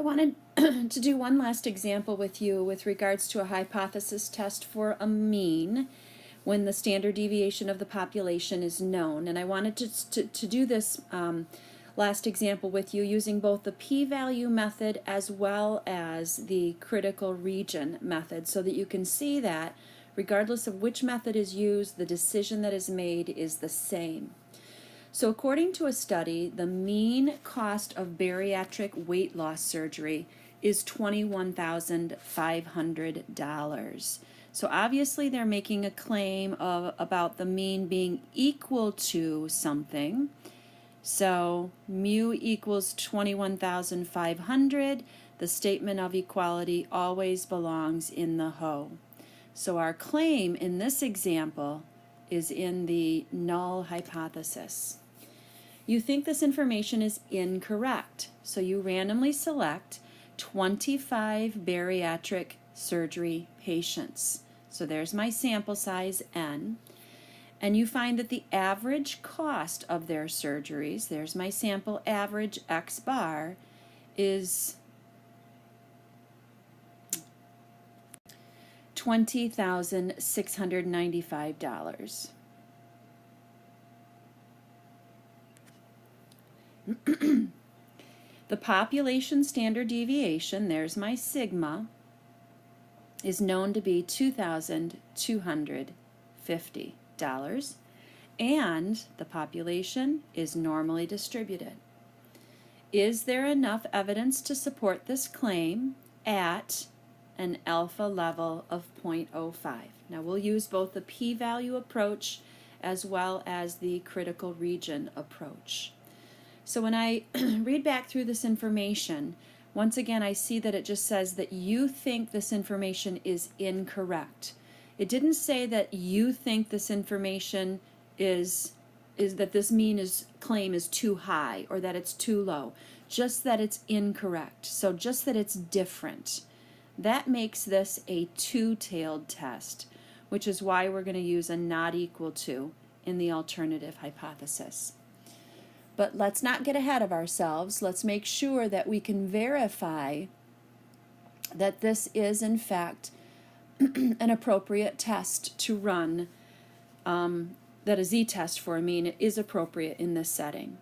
wanted to do one last example with you with regards to a hypothesis test for a mean when the standard deviation of the population is known. And I wanted to do this last example with you using both the p-value method as well as the critical region method, so that you can see that regardless of which method is used, the decision that is made is the same. So according to a study, the mean cost of bariatric weight loss surgery is $21,500. So obviously they're making a claim about the mean being equal to something. So mu equals 21,500. The statement of equality always belongs in the hoe. So our claim in this example is in the null hypothesis. You think this information is incorrect, so you randomly select 25 bariatric surgery patients. So there's my sample size N, and you find that the average cost of their surgeries, there's my sample average X bar, is $20,695. The population standard deviation, there's my sigma, is known to be $2,250, and the population is normally distributed. Is there enough evidence to support this claim at an alpha level of 0.05? Now we'll use both the p-value approach as well as the critical region approach. So when I read back through this information, once again I see that it just says that you think this information is incorrect. It didn't say that you think this information is that this claim is too high or that it's too low, just that it's incorrect. So just that it's different. That makes this a two-tailed test, which is why we're going to use a not equal to in the alternative hypothesis. But let's not get ahead of ourselves. Let's make sure that we can verify that this is in fact an appropriate test to run, that a z-test for a mean is appropriate in this setting.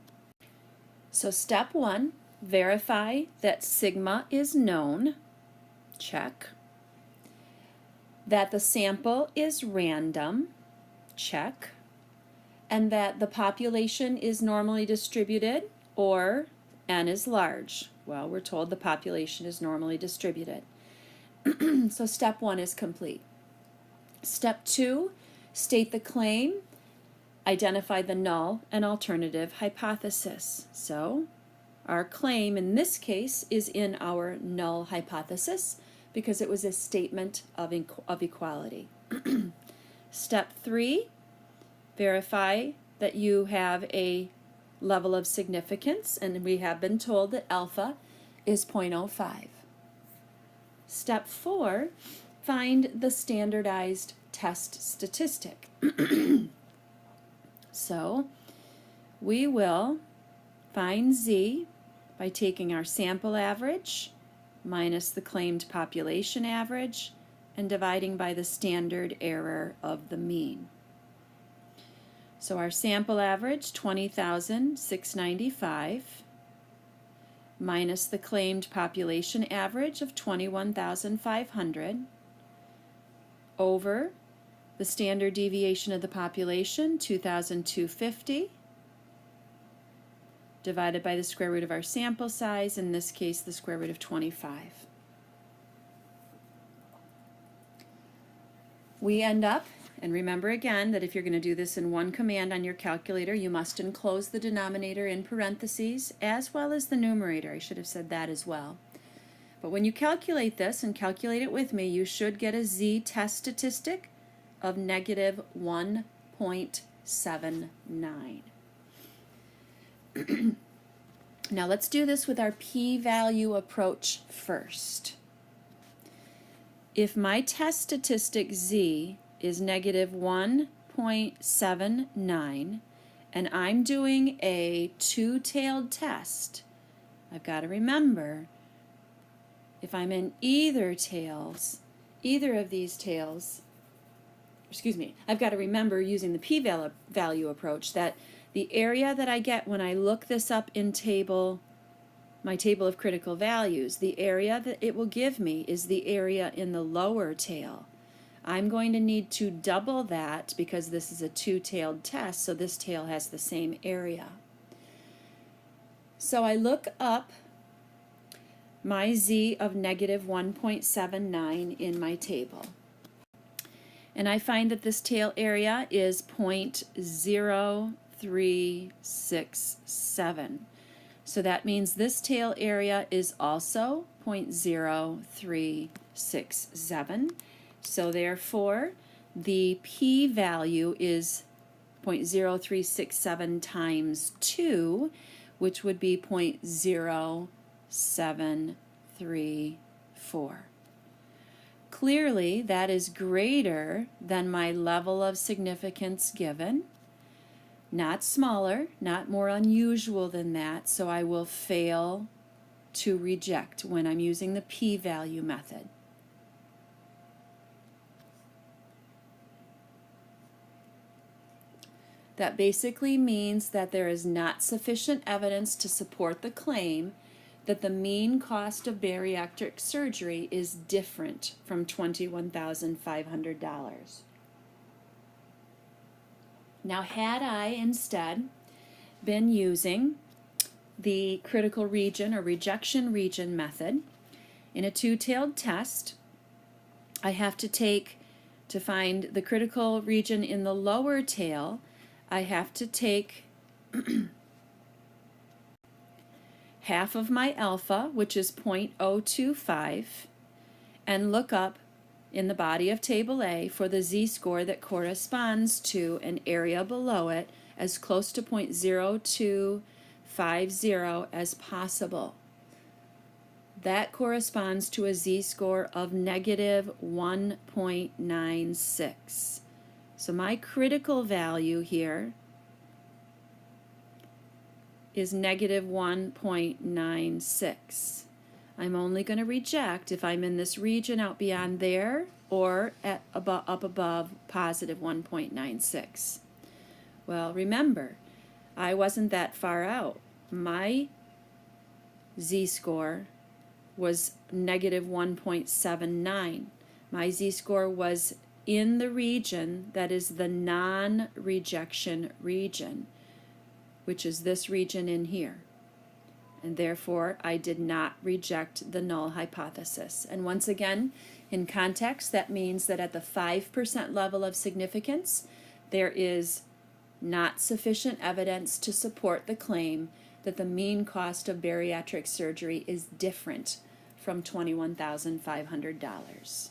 So step one, verify that sigma is known. Check. That the sample is random. Check. And that the population is normally distributed, or N is large. Well, we're told the population is normally distributed. So step one is complete. Step two, state the claim, identify the null and alternative hypothesis. So our claim in this case is in our null hypothesis because it was a statement of equality. Step three, verify that you have a level of significance, and we have been told that alpha is 0.05. Step four, find the standardized test statistic. So we will find Z by taking our sample average minus the claimed population average and dividing by the standard error of the mean. So our sample average, 20,695, minus the claimed population average of 21,500, over the standard deviation of the population, 2,250, divided by the square root of our sample size, in this case the square root of 25. We end up, and remember again that if you're going to do this in one command on your calculator, you must enclose the denominator in parentheses as well as the numerator. I should have said that as well. But when you calculate this, and calculate it with me, you should get a z-test statistic of negative 1.79. Now let's do this with our p-value approach first. If my test statistic z is negative 1.79 and I'm doing a two-tailed test, I've got to remember if I'm in either of these tails, excuse me, I've got to remember using the p-value approach that the area that I get when I look this up in my table of critical values, the area that it will give me is the area in the lower tail. I'm going to need to double that because this is a two-tailed test, so this tail has the same area. So I look up my z of negative 1.79 in my table. And I find that this tail area is 0.0367. So that means this tail area is also 0.0367. So therefore, the p-value is 0.0367 times 2, which would be 0.0734. Clearly, that is greater than my level of significance given. Not smaller, not more unusual than that, so I will fail to reject when I'm using the p-value method. That basically means that there is not sufficient evidence to support the claim that the mean cost of bariatric surgery is different from $21,500. Now, had I instead been using the critical region or rejection region method in a two-tailed test, I have to find the critical region in the lower tail, I have to take half of my alpha, which is 0.025, and look up in the body of Table A for the z-score that corresponds to an area below it as close to 0.0250 as possible. That corresponds to a z-score of negative 1.96. So my critical value here is negative 1.96. I'm only going to reject if I'm in this region out beyond there or up above positive 1.96. Well, remember, I wasn't that far out. My z-score was negative 1.79. My z-score was in the region that is the non-rejection region, which is this region in here. And therefore, I did not reject the null hypothesis. And once again, in context, that means that at the 5% level of significance, there is not sufficient evidence to support the claim that the mean cost of bariatric surgery is different from $21,500.